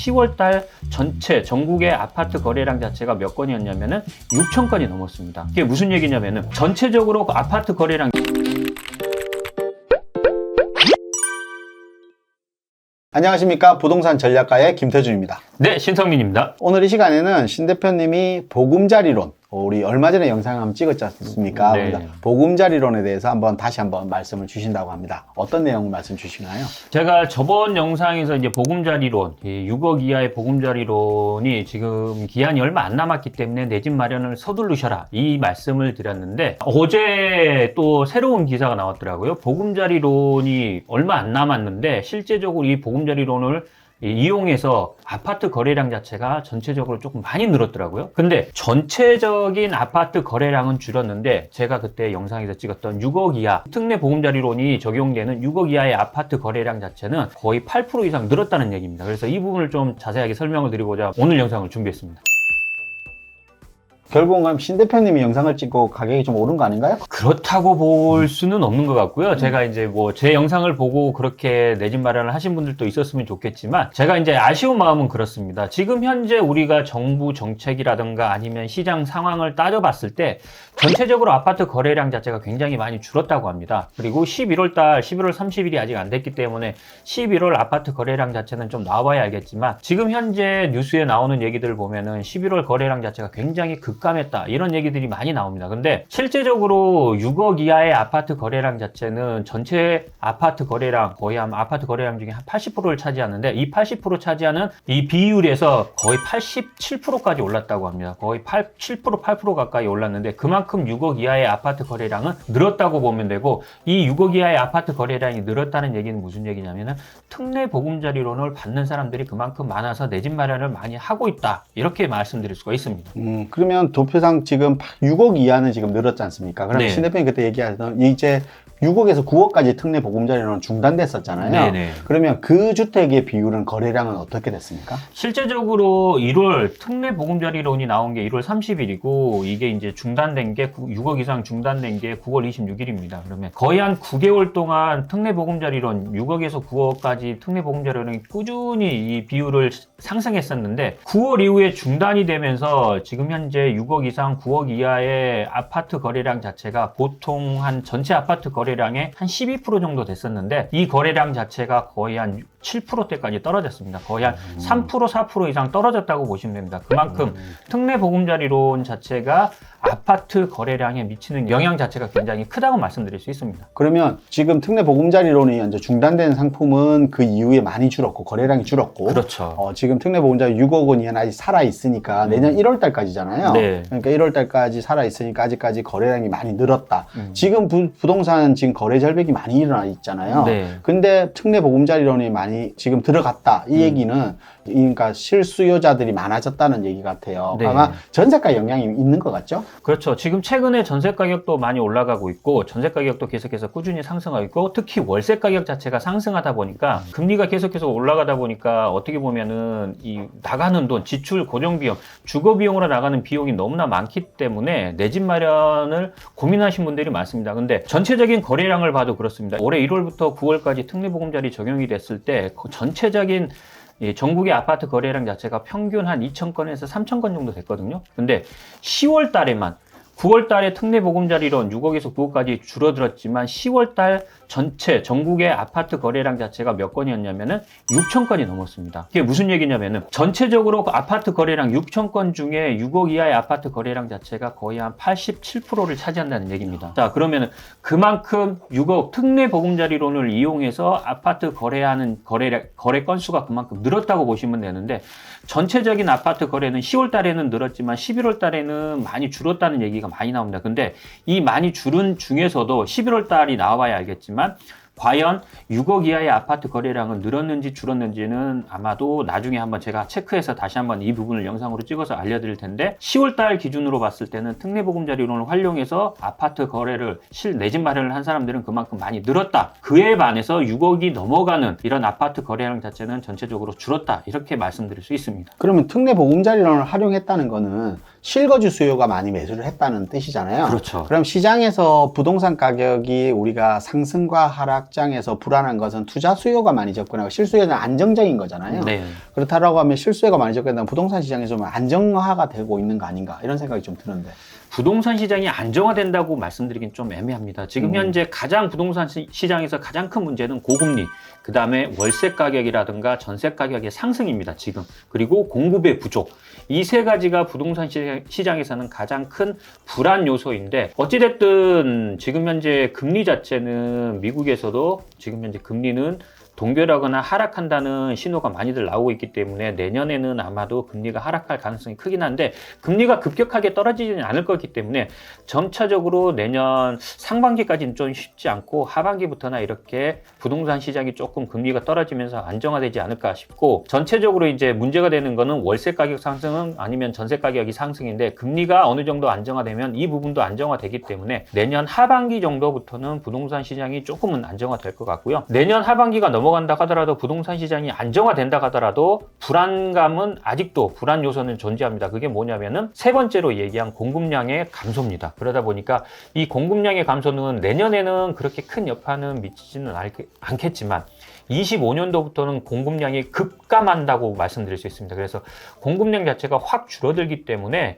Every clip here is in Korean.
10월 달 전체 전국의 아파트 거래량 자체가 몇 건이었냐면은 6천 건이 넘었습니다. 이게 무슨 얘기냐면은 전체적으로 그 아파트 거래량. 안녕하십니까, 부동산 전략가의 김태준입니다. 네, 신성민입니다. 오늘 이 시간에는 신 대표님이 보금자리론, 우리 얼마 전에 영상 한번 찍었지 않습니까? 네. 그러니까 보금자리론에 대해서 다시 한번 말씀을 주신다고 합니다. 어떤 내용 말씀 주시나요? 제가 저번 영상에서 이제 보금자리론, 6억 이하의 보금자리론이 지금 기한이 얼마 안 남았기 때문에 내 집 마련을 서두르셔라, 이 말씀을 드렸는데, 어제 또 새로운 기사가 나왔더라고요. 보금자리론이 얼마 안 남았는데 실제적으로 이 보금자리론을 이용해서 아파트 거래량 자체가 전체적으로 조금 많이 늘었더라고요. 근데 전체적인 아파트 거래량은 줄었는데, 제가 그때 영상에서 찍었던 6억 이하 특례 보금자리론이 적용되는 6억 이하의 아파트 거래량 자체는 거의 8% 이상 늘었다는 얘기입니다. 그래서 이 부분을 좀 자세하게 설명을 드리고자 오늘 영상을 준비했습니다. 결국은 신 대표님이 영상을 찍고 가격이 좀 오른 거 아닌가요? 그렇다고 볼 수는 없는 것 같고요. 제가 이제 제 영상을 보고 그렇게 내 집 마련을 하신 분들도 있었으면 좋겠지만, 제가 이제 아쉬운 마음은 그렇습니다. 지금 현재 우리가 정부 정책이라든가 아니면 시장 상황을 따져봤을 때 전체적으로 아파트 거래량 자체가 굉장히 많이 줄었다고 합니다. 그리고 11월 30일이 아직 안 됐기 때문에 11월 아파트 거래량 자체는 좀 나와봐야 알겠지만, 지금 현재 뉴스에 나오는 얘기들을 보면은 11월 거래량 자체가 굉장히 급감했다, 이런 얘기들이 많이 나옵니다. 근데 실제적으로 6억 이하의 아파트 거래량 자체는 전체 아파트 거래량, 거의 아파트 거래량 중에 한 80%를 차지하는데, 이 80% 차지하는 이 비율에서 거의 87%까지 올랐다고 합니다. 거의 7%, 8% 가까이 올랐는데, 그만큼 6억 이하의 아파트 거래량은 늘었다고 보면 되고, 이 6억 이하의 아파트 거래량이 늘었다는 얘기는 무슨 얘기냐면은 특례 보금자리론을 받는 사람들이 그만큼 많아서 내 집 마련을 많이 하고 있다, 이렇게 말씀드릴 수가 있습니다. 그러면 도표상 지금 6억 이하는 지금 늘었지 않습니까? 그럼 네. 신 대표님 그때 얘기하던 이제 6억에서 9억까지 특례 보금자리론은 중단됐었잖아요. 네네. 그러면 그 주택의 비율은, 거래량은 어떻게 됐습니까? 실제적으로 1월 특례 보금자리론이 나온 게 1월 30일이고, 이게 이제 중단된 게 6억 이상 중단된 게 9월 26일입니다. 그러면 거의 한 9개월 동안 특례 보금자리론 6억에서 9억까지 특례 보금자리론이 꾸준히 이 비율을 상승했었는데, 9월 이후에 중단이 되면서 지금 현재 6억 이상 9억 이하의 아파트 거래량 자체가 보통 한 전체 아파트 거래량의 한 12% 정도 됐었는데, 이 거래량 자체가 거의 한 7%대까지 떨어졌습니다. 거의 한 3%, 4% 이상 떨어졌다고 보시면 됩니다. 그만큼 특례 보금자리론 자체가 아파트 거래량에 미치는 영향 자체가 굉장히 크다고 말씀드릴 수 있습니다. 그러면 지금 특례 보금자리론이 이제 중단된 상품은 그 이후에 많이 줄었고, 거래량이 줄었고, 그렇죠. 지금 특례 보금자리 6억 원이 아직 살아 있으니까 내년 1월 달까지잖아요. 네. 그러니까 1월 달까지 살아 있으니까 아직까지 거래량이 많이 늘었다. 지금 부동산 지금 거래 절벽이 많이 일어나 있잖아요. 네. 근데 특례 보금자리론이 많이 지금 들어갔다, 이 얘기는 그러니까 실수요자들이 많아졌다는 얘기 같아요. 네. 아마 전세가 영향이 있는 것 같죠? 그렇죠. 지금 최근에 전세 가격도 많이 올라가고 있고, 전세 가격도 계속해서 꾸준히 상승하고 있고, 특히 월세 가격 자체가 상승하다 보니까, 금리가 계속해서 올라가다 보니까 어떻게 보면은 이 나가는 돈, 지출, 고정비용, 주거비용으로 나가는 비용이 너무나 많기 때문에 내 집 마련을 고민하신 분들이 많습니다. 근데 전체적인 거래량을 봐도 그렇습니다. 올해 1월부터 9월까지 특례보금자리 적용이 됐을 때 전체적인 전국의 아파트 거래량 자체가 평균 한 2,000건에서 3,000건 정도 됐거든요. 근데 10월 달에만, 9월 달에 특례 보금자리론 6억에서 9억까지 줄어들었지만 10월 달 전체 전국의 아파트 거래량 자체가 몇 건이었냐면은 6천 건이 넘었습니다. 이게 무슨 얘기냐면은 전체적으로 그 아파트 거래량 6천 건 중에 6억 이하의 아파트 거래량 자체가 거의 한 87%를 차지한다는 얘기입니다. 자, 그러면은 그만큼 6억 특례 보금자리론을 이용해서 아파트 거래하는 거래 건수가 그만큼 늘었다고 보시면 되는데, 전체적인 아파트 거래는 10월 달에는 늘었지만 11월 달에는 많이 줄었다는 얘기가 많이 나옵니다. 근데 이 많이 줄은 중에서도 11월 달이 나와봐야 알겠지만, 과연 6억 이하의 아파트 거래량은 늘었는지 줄었는지는 아마도 나중에 한번 제가 체크해서 다시 한번 이 부분을 영상으로 찍어서 알려드릴 텐데, 10월 달 기준으로 봤을 때는 특례보금자리론을 활용해서 아파트 거래를 내 집 마련을 한 사람들은 그만큼 많이 늘었다. 그에 반해서 6억이 넘어가는 이런 아파트 거래량 자체는 전체적으로 줄었다, 이렇게 말씀드릴 수 있습니다. 그러면 특례 보금자리론을 활용했다는 거는 실거주 수요가 많이 매수를 했다는 뜻이잖아요. 그렇죠. 그럼 시장에서 부동산 가격이 우리가 상승과 하락장에서 불안한 것은 투자 수요가 많이 접근하고 실수요는 안정적인 거잖아요. 네. 그렇다라고 하면 실수요가 많이 접근하면 부동산 시장이 좀 안정화가 되고 있는 거 아닌가 이런 생각이 좀 드는데. 부동산 시장이 안정화된다고 말씀드리긴 좀 애매합니다. 지금 현재 가장 부동산 시장에서 가장 큰 문제는 고금리, 그 다음에 월세 가격이라든가 전세 가격의 상승입니다. 지금. 그리고 공급의 부족. 이 세 가지가 부동산 시장에서는 가장 큰 불안 요소인데 어찌됐든 지금 현재 금리 자체는 미국에서도 지금 현재 금리는 동결하거나 하락한다는 신호가 많이들 나오고 있기 때문에 내년에는 아마도 금리가 하락할 가능성이 크긴 한데 금리가 급격하게 떨어지지는 않을 거기 때문에 점차적으로 내년 상반기까지는 좀 쉽지 않고 하반기부터나 이렇게 부동산 시장이 조금 금리가 떨어지면서 안정화되지 않을까 싶고 전체적으로 이제 문제가 되는 거는 월세 가격 상승은 아니면 전세 가격이 상승인데 금리가 어느 정도 안정화되면 이 부분도 안정화되기 때문에 내년 하반기 정도부터는 부동산 시장이 조금은 안정화될 것 같고요. 내년 하반기가 넘어간다 하더라도 부동산 시장이 안정화된다 하더라도 불안감은 아직도 불안 요소는 존재합니다. 그게 뭐냐면은 세 번째로 얘기한 공급량의 감소입니다. 그러다 보니까 이 공급량의 감소는 내년에는 그렇게 큰 여파는 미치지는 않겠지만 25년도부터는 공급량이 급감한다고 말씀드릴 수 있습니다. 그래서 공급량 자체가 확 줄어들기 때문에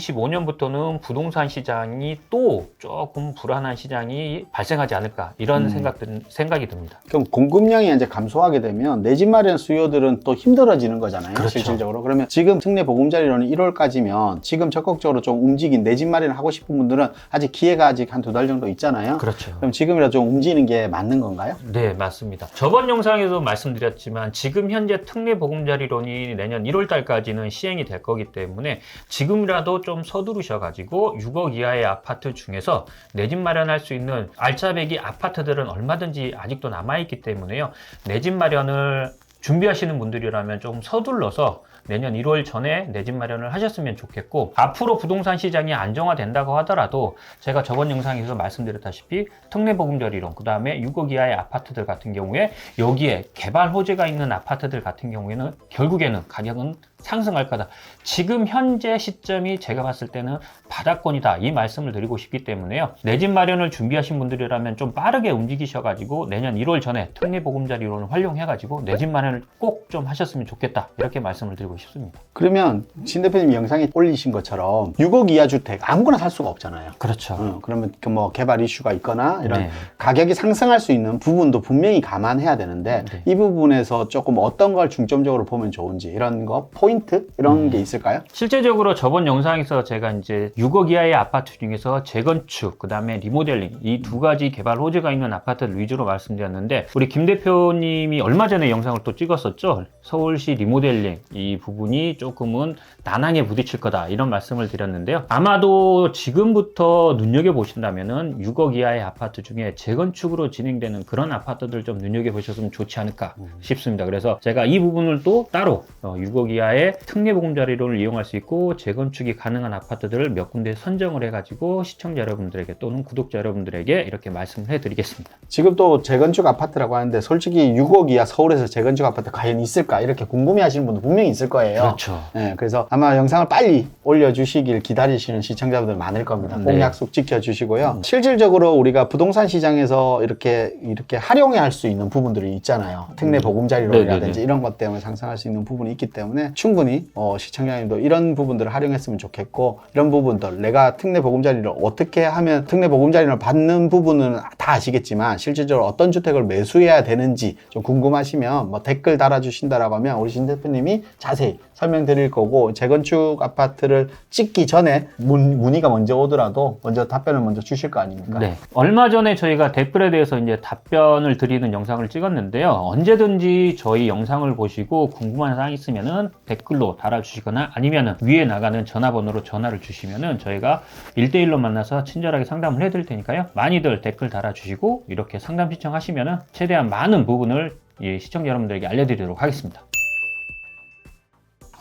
2025년부터는 부동산 시장이 또 조금 불안한 시장이 발생하지 않을까 이런 생각이 듭니다. 그럼 공급량이 이제 감소하게 되면 내 집 마련 수요들은 또 힘들어지는 거잖아요. 그렇죠. 실질적으로. 그러면 지금 특례 보금자리론은 1월까지면 지금 적극적으로 좀 움직인 내 집 마련 하고 싶은 분들은 아직 기회가 아직 한 2달 정도 있잖아요. 그렇죠. 그럼 지금이라도 좀 움직이는 게 맞는 건가요? 네, 맞습니다. 저번 영상에도 말씀드렸지만 지금 현재 특례 보금자리론이 내년 1월 달까지는 시행이 될 거기 때문에 지금이라도 좀 서두르셔가지고 6억 이하의 아파트 중에서 내 집 마련할 수 있는 알짜배기 아파트들은 얼마든지 아직도 남아있기 때문에요. 내 집 마련을 준비하시는 분들이라면 조금 서둘러서 내년 1월 전에 내 집 마련을 하셨으면 좋겠고 앞으로 부동산 시장이 안정화된다고 하더라도 제가 저번 영상에서 말씀드렸다시피 특례보금자리론 그 다음에 6억 이하의 아파트들 같은 경우에 여기에 개발 호재가 있는 아파트들 같은 경우에는 결국에는 가격은 상승할 거다. 지금 현재 시점이 제가 봤을 때는 바닥권이다. 이 말씀을 드리고 싶기 때문에요. 내 집 마련을 준비하신 분들이라면 좀 빠르게 움직이셔가지고 내년 1월 전에 특례보금자리론을 활용해가지고 내 집 마련을 꼭 좀 하셨으면 좋겠다. 이렇게 말씀을 드리고 싶습니다. 그러면 신 대표님 영상에 올리신 것처럼 6억 이하 주택 아무거나 살 수가 없잖아요. 그렇죠. 그러면 그 뭐 개발 이슈가 있거나 이런 네. 가격이 상승할 수 있는 부분도 분명히 감안해야 되는데 네. 이 부분에서 조금 어떤 걸 중점적으로 보면 좋은지 이런 거 포인트 이런 게 있을까요? 실제적으로 저번 영상에서 제가 이제 6억 이하의 아파트 중에서 재건축, 그 다음에 리모델링 이 두 가지 개발 호재가 있는 아파트를 위주로 말씀드렸는데 우리 김 대표님이 얼마 전에 영상을 또 찍었었죠. 서울시 리모델링 이 부분이 조금은 난항에 부딪힐 거다 이런 말씀을 드렸는데요. 아마도 지금부터 눈여겨보신다면은 6억 이하의 아파트 중에 재건축으로 진행되는 그런 아파트들 좀 눈여겨보셨으면 좋지 않을까 싶습니다. 그래서 제가 이 부분을 또 따로 6억 이하의 특례보금자리론을 이용할 수 있고 재건축이 가능한 아파트들을 몇 군데 선정을 해가지고 시청자 여러분들에게 또는 구독자 여러분들에게 이렇게 말씀을 해드리겠습니다. 지금 또 재건축 아파트라고 하는데 솔직히 6억 이하 서울에서 재건축 아파트 과연 있을까 이렇게 궁금해 하시는 분도 분명히 있을 거예요. 그렇죠. 네, 그래서 아마 영상을 빨리 올려주시길 기다리시는 시청자분들 많을 겁니다. 꼭 네. 약속 지켜주시고요. 실질적으로 우리가 부동산 시장에서 이렇게 활용해 할 수 있는 부분들이 있잖아요. 특례 보금자리론이라든지 이런 것 때문에 상승할 수 있는 부분이 있기 때문에 충분히 시청자님도 이런 부분들을 활용했으면 좋겠고 이런 부분들 내가 특례 보금자리를 어떻게 하면 특례 보금자리를 받는 부분은 다 아시겠지만 실질적으로 어떤 주택을 매수해야 되는지 좀 궁금하시면 뭐 댓글 달아주신다라고 하면 우리 신 대표님이 자세히 설명드릴 거고 재건축 아파트를 찍기 전에 문의가 먼저 오더라도 먼저 답변을 먼저 주실 거 아닙니까? 네. 얼마 전에 저희가 댓글에 대해서 이제 답변을 드리는 영상을 찍었는데요. 언제든지 저희 영상을 보시고 궁금한 사항이 있으면은 댓글로 달아주시거나 아니면은 위에 나가는 전화번호로 전화를 주시면은 저희가 1대1로 만나서 친절하게 상담을 해드릴 테니까요. 많이들 댓글 달아주시고 이렇게 상담 신청하시면은 최대한 많은 부분을 시청자 여러분들에게 알려드리도록 하겠습니다.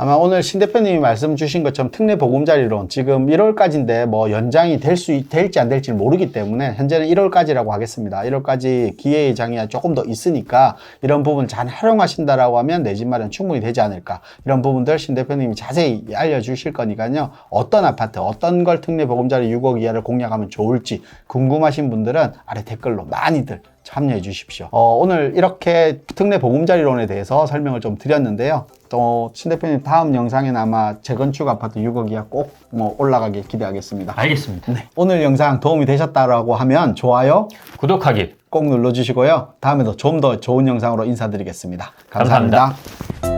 아마 오늘 신 대표님이 말씀 주신 것처럼 특례 보금자리론 지금 1월까지인데 뭐 연장이 될지 안 될지 모르기 때문에 현재는 1월까지라고 하겠습니다. 1월까지 기회의 장이 조금 더 있으니까 이런 부분 잘 활용하신다라고 하면 내 집 마련 충분히 되지 않을까. 이런 부분들 신 대표님이 자세히 알려주실 거니까요. 어떤 아파트, 어떤 걸 특례 보금자리 6억 이하를 공략하면 좋을지 궁금하신 분들은 아래 댓글로 많이들 참여해 주십시오. 오늘 이렇게 특례 보금자리론에 대해서 설명을 좀 드렸는데요. 또 신 대표님 다음 영상에는 아마 재건축 아파트 6억 이하 꼭 올라가길 기대하겠습니다. 알겠습니다. 네, 오늘 영상 도움이 되셨다라고 하면 좋아요, 구독하기 꼭 눌러주시고요. 다음에도 좀 더 좋은 영상으로 인사드리겠습니다. 감사합니다.